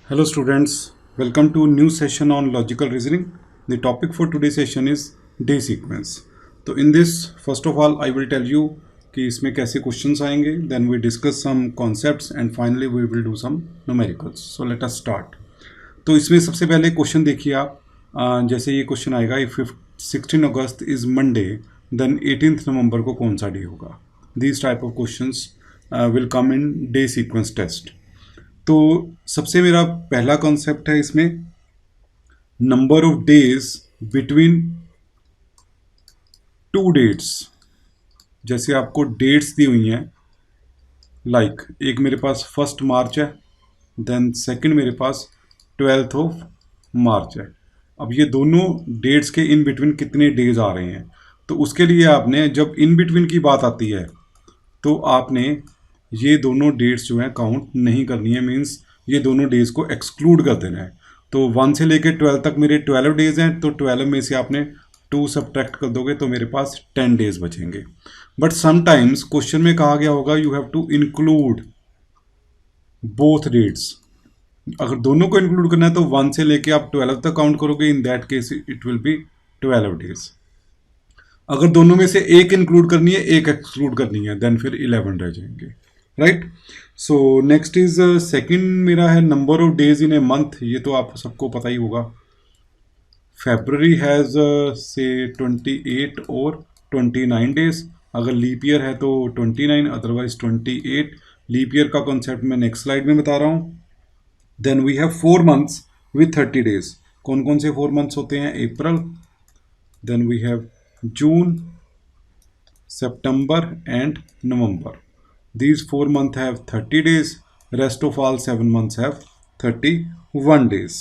Hello students, welcome to new session on logical reasoning. The topic for today's session is day sequence. तो in this first of all I will tell you कि इसमें कैसे questions आएंगे, then we discuss some concepts and finally we will do some numericals. So let us start. तो इसमें सबसे पहले question देखिए आप, जैसे ये क्वेश्चन आएगा if 16 August is Monday then 18 November को कौन सा डे होगा. These type of questions will come in day sequence test. तो सबसे मेरा पहला कॉन्सेप्ट है इसमें number of days between two dates. जैसे आपको डेट्स दी हुई हैं, लाइक एक मेरे पास 1 मार्च है, देन सेकंड मेरे पास 12 मार्च है. अब ये दोनों डेट्स के इन बिटवीन कितने डेज आ रहे हैं, तो उसके लिए आपने जब इन बिटवीन की बात आती है तो आपने ये दोनों डेट्स जो हैं काउंट नहीं करनी है, मींस ये दोनों डेज को एक्सक्लूड कर देना है. तो 1 से लेके 12 तक मेरे 12 डेज हैं, तो 12 में से आपने 2 सब्ट्रैक्ट कर दोगे तो मेरे पास 10 डेज बचेंगे. बट समटाइम्स क्वेश्चन में कहा गया होगा you have to include both dates. अगर दोनों को इंक्लूड करना है तो 1 से लेके आप 12 तक काउंट करोगे, in that case it will B 12 days. अगर दोनों में से एक इंक्लूड करनी है, एक एक्सक्लूड करनी है, देन फिर 11 रह जाएंगे, right. So next is second मेरा है number of days in a month. ये तो आप सबको पता ही होगा. फेब्रुवरी हैज़ से 28 और 29 डेज. अगर लीप ईयर है तो 29, अदरवाइज 28. लीप ईयर का कॉन्सेप्ट मैं नेक्स्ट स्लाइड में बता रहा हूँ. Then we have 4 months with 30 days. कौन कौन से 4 मंथ्स होते हैं? April, then we have June, September and November. These 4 months have 30 days. Rest of all 7 months have 31 days.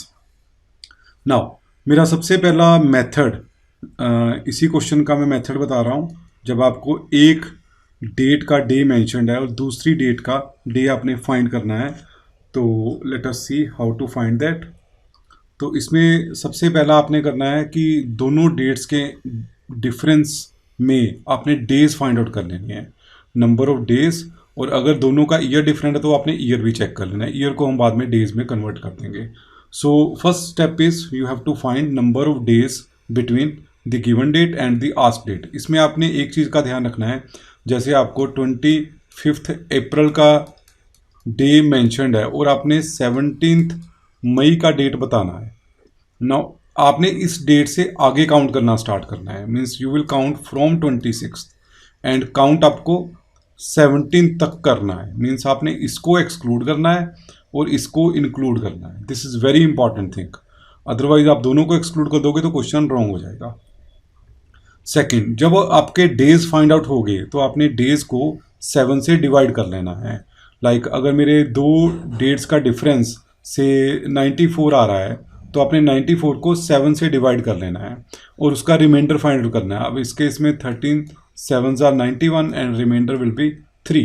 Now, मेरा सबसे पहला मेथड, इसी क्वेश्चन का मैं मेथड बता रहा हूँ. जब आपको एक डेट का डे मेंशन्ड है और दूसरी डेट का डे आपने फाइंड करना है, तो let us see how to find that. तो इसमें सबसे पहला आपने करना है कि दोनों डेट्स के डिफरेंस में आपने डेज फाइंड आउट कर लेनी है, नंबर ऑफ डेज. और अगर दोनों का ईयर डिफरेंट है तो आपने ईयर भी चेक कर लेना है. ईयर को हम बाद में डेज में कन्वर्ट कर देंगे. So first step is you have to find number of days between the given date and the asked date. इसमें आपने एक चीज़ का ध्यान रखना है, जैसे आपको 25 अप्रैल का डे मैंशनड है और आपने 17 मई का डेट बताना है. नाउ आपने इस डेट से आगे काउंट करना स्टार्ट करना है, means you will count from 26 and count आपको 17 तक करना है. मीन्स आपने इसको एक्सक्लूड करना है और इसको इंक्लूड करना है. This is very important thing. Otherwise आप दोनों को एक्सक्लूड कर दोगे तो क्वेश्चन रॉन्ग हो जाएगा. सेकंड, जब आपके डेज फाइंड आउट हो गए तो आपने डेज को 7 से डिवाइड कर लेना है. लाइक अगर मेरे दो डेट्स का डिफरेंस से 94 आ रहा है तो आपने 94 को 7 से डिवाइड कर लेना है और उसका रिमाइंडर फाइंड आउट करना है. अब इस केस में 13 7s are 91 and reminder will be 3.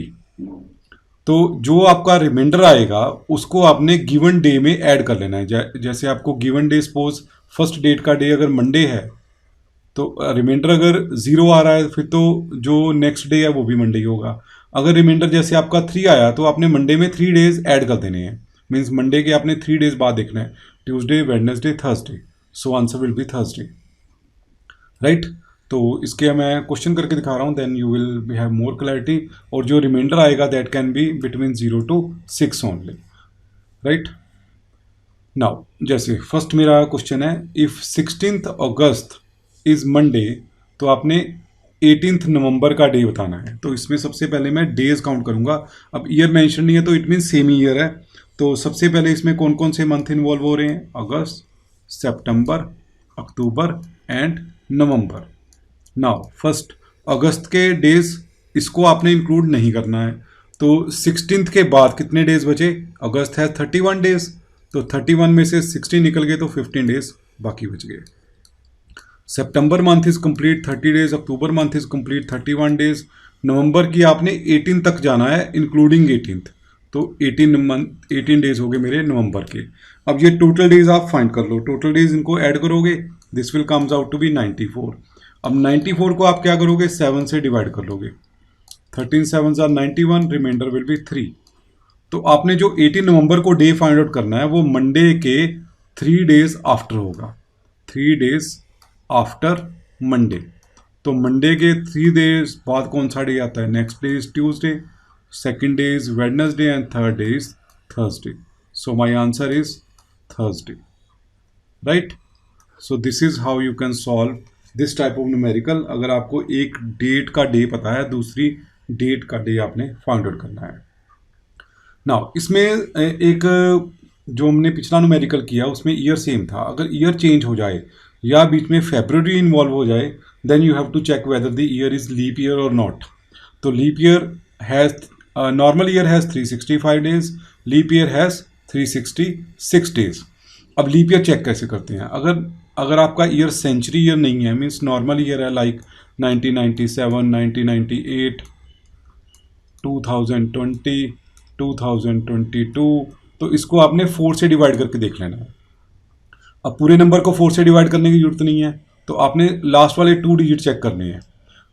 तो जो आपका रिमाइंडर आएगा उसको आपने गिवन डे में ऐड कर लेना है. जैसे आपको given day suppose first date का डे अगर मंडे है तो रिमाइंडर अगर 0 आ रहा है फिर तो जो नेक्स्ट डे है वो भी मंडे ही होगा. अगर रिमाइंडर जैसे आपका 3 आया तो आपने मंडे में 3 डेज ऐड कर देने हैं. मीन्स मंडे के आपने 3 डेज बाद देखना है, Tuesday, Wednesday, Thursday. So answer will be Thursday, right. तो इसके मैं क्वेश्चन करके दिखा रहा हूँ, then you will have more clarity. और जो रिमाइंडर आएगा that can be between 0 to 6 only, right. Now जैसे फर्स्ट मेरा क्वेश्चन है इफ 16 अगस्त इज मंडे, तो आपने 18 नवंबर का डे बताना है. तो इसमें सबसे पहले मैं डेज काउंट करूंगा. अब ईयर मेंशन नहीं है तो इट मीन सेम ईयर है. तो सबसे पहले इसमें कौन कौन से मंथ इन्वॉल्व हो रहे हैं? August, September, October and November. Now first August के डेज इसको आपने इंक्लूड नहीं करना है. तो 16 के बाद कितने डेज बचे? अगस्त है 31 डेज, तो 31 में से 16 निकल गए तो 15 डेज बाकी बच गए. September month is complete 30 days, October month is complete 31 days. नवंबर की आपने 18 तक जाना है इंक्लूडिंग 18th, तो 18 डेज हो गए मेरे नवंबर के. अब ये टोटल डेज आप फाइंड कर लो. टोटल डेज इनको ऐड करोगे, this will comes out to be 94. अब 94 को आप क्या करोगे? 7 से डिवाइड कर लोगे. 13 7s are 91, reminder will be 3. तो आपने जो 18 नवंबर को डे फाइंड आउट करना है वो मंडे के 3 डेज आफ्टर होगा, 3 डेज आफ्टर मंडे। तो मंडे के 3 डेज बाद कौन सा डे आता है? Next day is Tuesday, second day is Wednesday and third day is Thursday. So my answer is Thursday, right. So this is how you can solve this type of numerical. अगर आपको एक date का day पता है, दूसरी date का day आपने find out करना है। नाउ इसमें एक जो हमने पिछला न्यूमेरिकल किया उसमें ईयर सेम था। अगर ईयर चेंज हो जाए या बीच में फेब्रुवरी इन्वॉल्व हो जाए, then you have to check whether the year is leap year और नॉट। तो leap year has normal year has 365 days, leap year has 366 days. अब लीप ईयर चेक कैसे करते हैं? अगर आपका ईयर सेंचुरी ईयर नहीं है, मीन्स नॉर्मल ईयर है लाइक 1997, 1998, 2020, 2022, तो इसको आपने 4 से डिवाइड करके देख लेना है। अब पूरे नंबर को 4 से डिवाइड करने की जरूरत नहीं है, तो आपने लास्ट वाले 2 डिजिट चेक करने हैं।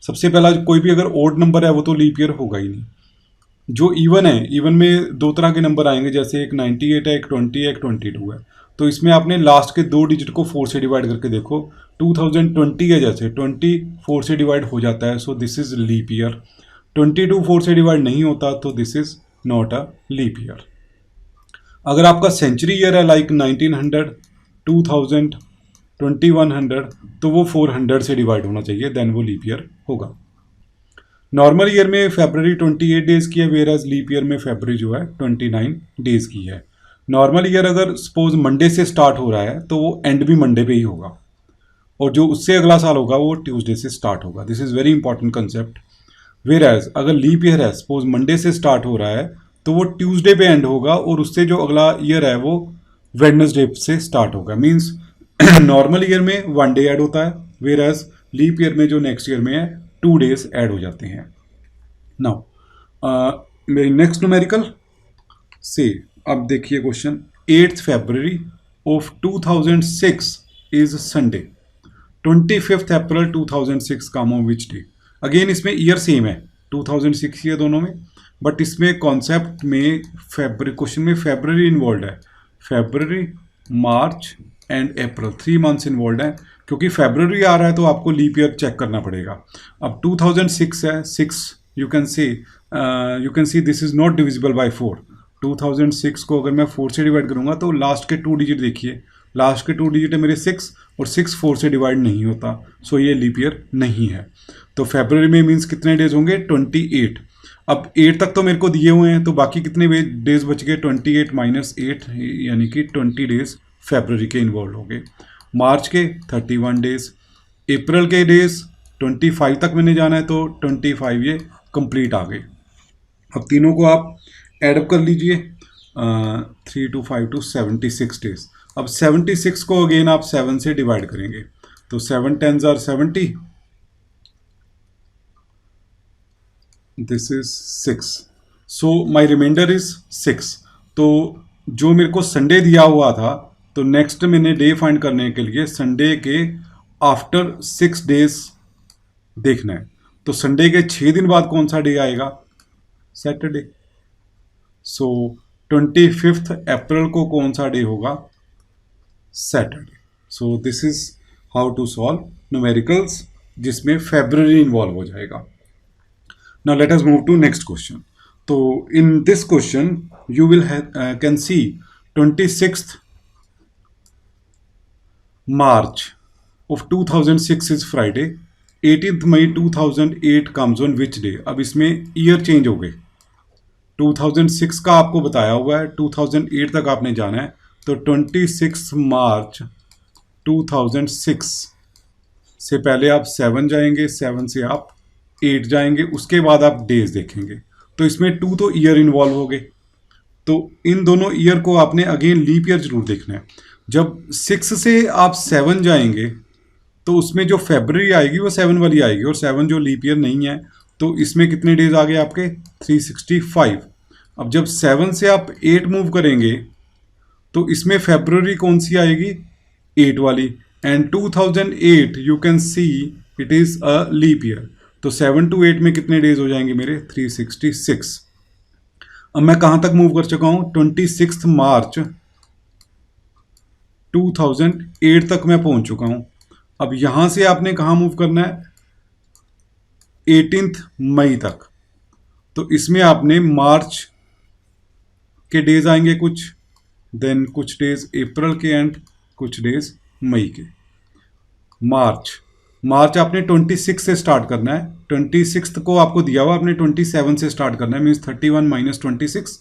सबसे पहला कोई भी अगर ओड नंबर है वो तो लीप ईयर होगा ही नहीं। जो इवन है, इवन में 2 तरह के नंबर आएंगे, जैसे एक 98 है, एक 20 है, एक 22 है। तो इसमें आपने लास्ट के 2 डिजिट को 4 से डिवाइड करके देखो। 2020 है, जैसे 20 4 से डिवाइड हो जाता है, so this is leap year. 22 4 से डिवाइड नहीं होता, तो this is not a leap year. अगर आपका सेंचुरी ईयर है लाइक 1900, 2000, 2100, तो वो 400 से डिवाइड होना चाहिए, देन वो लीप ईयर होगा। नॉर्मल ईयर में फेब्रवरी 28 डेज की है, वेयर एज लीप ईयर में फेब्रवरी जो है 29 डेज की है। नॉर्मल ईयर अगर सपोज मंडे से स्टार्ट हो रहा है तो वो एंड भी मंडे पे ही होगा, और जो उससे अगला साल होगा वो ट्यूसडे से स्टार्ट होगा। This is very important concept. Whereas अगर लीप ईयर है, सपोज मंडे से स्टार्ट हो रहा है, तो वो ट्यूसडे पे एंड होगा, और उससे जो अगला ईयर है वो वेडनेसडे से स्टार्ट होगा। मीन्स नॉर्मल ईयर में 1 डे ऐड होता है, वेयर एज लीप ईयर में जो नेक्स्ट ईयर में है 2 डेज ऐड हो जाते हैं। नाउ मेरी नेक्स्ट न्यूमेरिकल से, अब देखिए question, 8 February of 2006 is Sunday, 25 April 2006 come on which day. Again इसमें ईयर सेम है, 2006 ही है दोनों में, बट इसमें कॉन्सेप्ट में फेब्रवरी, क्वेश्चन में फेब्रवरी इन्वॉल्व है। फेब्रवरी, मार्च एंड अप्रैल 3 मंथ्स इन्वॉल्व है। क्योंकि फेब्रवरी आ रहा है तो आपको लीप ईयर चेक करना पड़ेगा। अब 2006 है, 6 you can see this is not divisible by 4। 2006 को अगर मैं 4 से डिवाइड करूंगा तो लास्ट के 2 डिजिट देखिए, लास्ट के 2 डिजिट है मेरे 6, और 6 4 से डिवाइड नहीं होता, सो ये लीप ईयर नहीं है। तो फेब्रवरी में मीन्स कितने डेज होंगे? 28। अब 8 तक तो मेरे को दिए हुए हैं, तो बाकी कितने डेज बच गए? 28 माइनस 8, यानी कि 20 डेज फेब्रवरी के इन्वॉल्व हो गए। मार्च के 31 डेज, अप्रैल के डेज 25 तक मैंने जाना है, तो 25 ये कंप्लीट आ गए। अब तीनों को आप एडअप कर लीजिए, 3 to 5 to 76 डेज। अब 76 को अगेन आप 7 से डिवाइड करेंगे, तो 7 10s are 70, this is 6, so my reminder is 6। तो जो मेरे को संडे दिया हुआ था, तो नेक्स्ट मैंने डे फाइंड करने के लिए संडे के आफ्टर 6 डेज देखना है। तो संडे के 6 दिन बाद कौन सा डे आएगा? सैटरडे। सो 25 अप्रैल को कौन सा डे होगा? Saturday. So this is how to solve numericals जिसमें फेब्रवरी इन्वॉल्व हो जाएगा। Now let us move to next question. So in this question you will can see 26th March of 2006 is Friday, 18th May 2008 comes on which day? अब इसमें year change हो गए, 2006 का आपको बताया हुआ है, 2008 तक आपने जाना है, तो 26 मार्च 2006 से पहले आप 7 जाएंगे, 7 से आप 8 जाएंगे, उसके बाद आप डेज देखेंगे। तो इसमें 2 तो ईयर इन्वॉल्व हो गए, तो इन दोनों ईयर को आपने अगेन लीप ईयर जरूर देखना है। जब 6 से आप 7 जाएंगे तो उसमें जो फेब्रवरी आएगी वो 7 वाली आएगी, और 7 जो लीप ईयर नहीं है, तो इसमें कितने डेज आ गए आपके? 365। अब जब 7 से आप 8 मूव करेंगे तो इसमें फेब्रवरी कौन सी आएगी? 8 वाली, and 2008 you can see it is a leap year. तो 7 to 8 में कितने डेज हो जाएंगे मेरे? 366। अब मैं कहाँ तक मूव कर चुका हूँ, 26 मार्च 2008 तक मैं पहुँच चुका हूँ। अब यहाँ से आपने कहाँ मूव करना है, 18 मई तक। तो इसमें आपने मार्च के डेज आएंगे कुछ, देन कुछ डेज अप्रैल के एंड कुछ डेज मई के। मार्च आपने 26 से स्टार्ट करना है, 26 को आपको दिया हुआ, आपने 27 से स्टार्ट करना है, means 31 minus 26,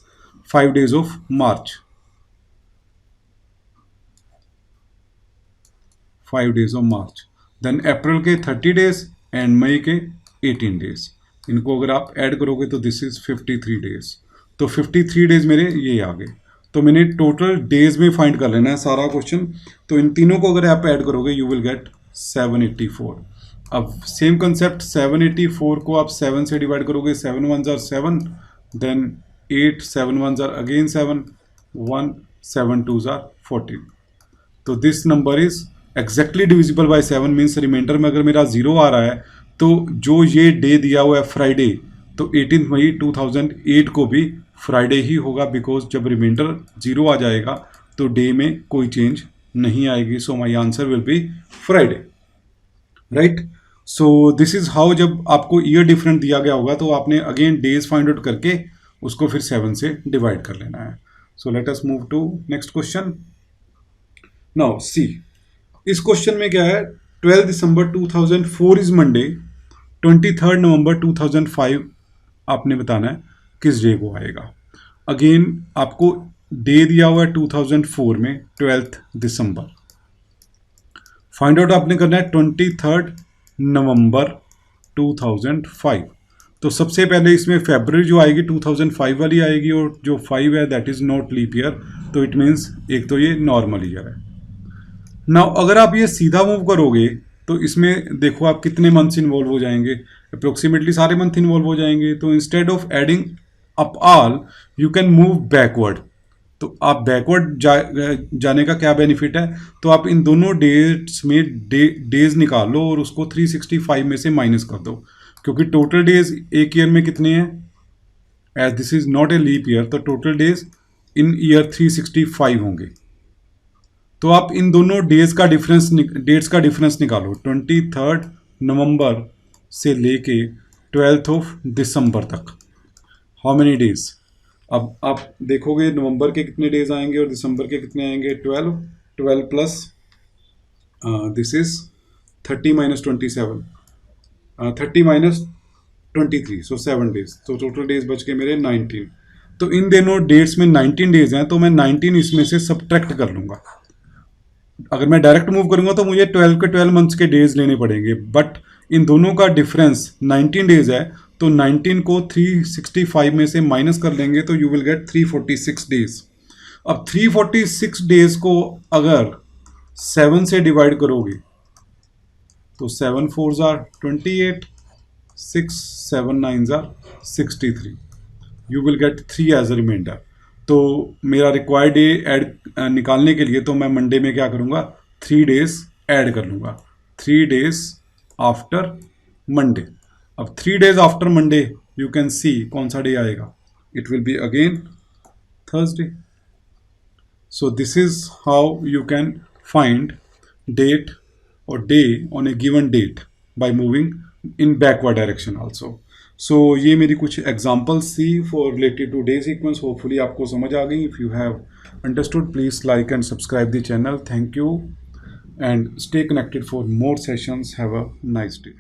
5 days of March, 5 days of March. Then April के 30 डेज एंड मई के 18 डेज। इनको अगर आप ऐड करोगे तो दिस इज 53 डेज। तो 53 डेज मेरे ये आ गए। तो मैंने टोटल डेज में फाइंड कर लेना है सारा क्वेश्चन। तो इन तीनों को अगर आप ऐड करोगे यू विल गेट 784। अब सेम कंसेप्ट, 784 को आप 7 से डिवाइड करोगे, 7 1s are 7, then 8, 7 1s are again 7, 1, 7 2s are 14। तो this number is exactly divisible by 7, means remainder में अगर मेरा 0 आ रहा है तो जो ये डे दिया हुआ है फ्राइडे, तो 18 मई 2008 को भी फ्राइडे ही होगा, बिकॉज जब रिमाइंडर 0 आ जाएगा तो डे में कोई चेंज नहीं आएगी। So my answer will be Friday, right. So this is how, जब आपको ईयर डिफरेंट दिया गया होगा तो आपने अगेन डेज फाइंड आउट करके उसको फिर 7 से डिवाइड कर लेना है। So let us move to next question. Now see, इस क्वेश्चन में क्या है, 12 दिसंबर 2004 इज मंडे, 23 नवंबर 2005 आपने बताना है किस डे को आएगा। अगेन आपको डे दिया हुआ है 2004 में 12 दिसंबर, फाइंड आउट आपने करना है 23 नवंबर 2005। तो सबसे पहले इसमें फरवरी जो आएगी 2005 वाली आएगी, और जो 5 है that is not leap year, तो इट मीन्स एक तो ये नॉर्मल ईयर है। नाउ अगर आप ये सीधा मूव करोगे तो इसमें देखो आप कितने मंथ्स इन्वॉल्व हो जाएंगे, अप्रोक्सीमेटली सारे मंथ इन्वॉल्व हो जाएंगे। तो instead of adding up all you can move backward. तो आप बैकवर्ड जाने का क्या बेनिफिट है, तो आप इन दोनों डेट्स में डेज निकाल लो और उसको 365 में से माइनस कर दो, क्योंकि टोटल डेज एक ईयर में कितने हैं, as this is not a leap year, तो टोटल डेज इन ईयर 365 होंगे। तो आप इन दोनों डेट्स का डिफरेंस निकालो, 23 नवंबर से लेके 12 दिसंबर तक, हाउ मेनी डेज। अब आप देखोगे नवंबर के कितने डेज आएंगे और दिसंबर के कितने आएंगे, 12 plus this is 30 minus 27, 30 minus 23, so 7 days, तो टोटल डेज बच गए मेरे 19। तो इन दोनों डेट्स में 19 डेज हैं, तो मैं 19 इसमें से सब्ट्रैक्ट कर लूंगा। अगर मैं डायरेक्ट मूव करूंगा तो मुझे 12 के 12 मंथ्स के डेज लेने पड़ेंगे, बट इन दोनों का डिफरेंस 19 डेज है, तो 19 को 365 में से माइनस कर लेंगे तो यू विल गेट 346 डेज। अब 346 डेज को अगर 7 से डिवाइड करोगे तो 7 4s are 28, 6 7 9s are 63, you will get 3 as a reminder. तो मेरा रिक्वायर्ड डे ऐड निकालने के लिए तो मैं मंडे में क्या करूँगा, 3 डेज ऐड कर लूँगा, 3 डेज आफ्टर मंडे। अब 3 days after Monday you can see कौन सा डे आएगा, it will be again Thursday. So this is how you can find date or day on a given date by moving in backward direction also. So ये मेरी कुछ examples थी for related to day sequence. Hopefully आपको समझ आ गई. If you have understood, please like and subscribe the channel. Thank you and stay connected for more sessions. Have a nice day.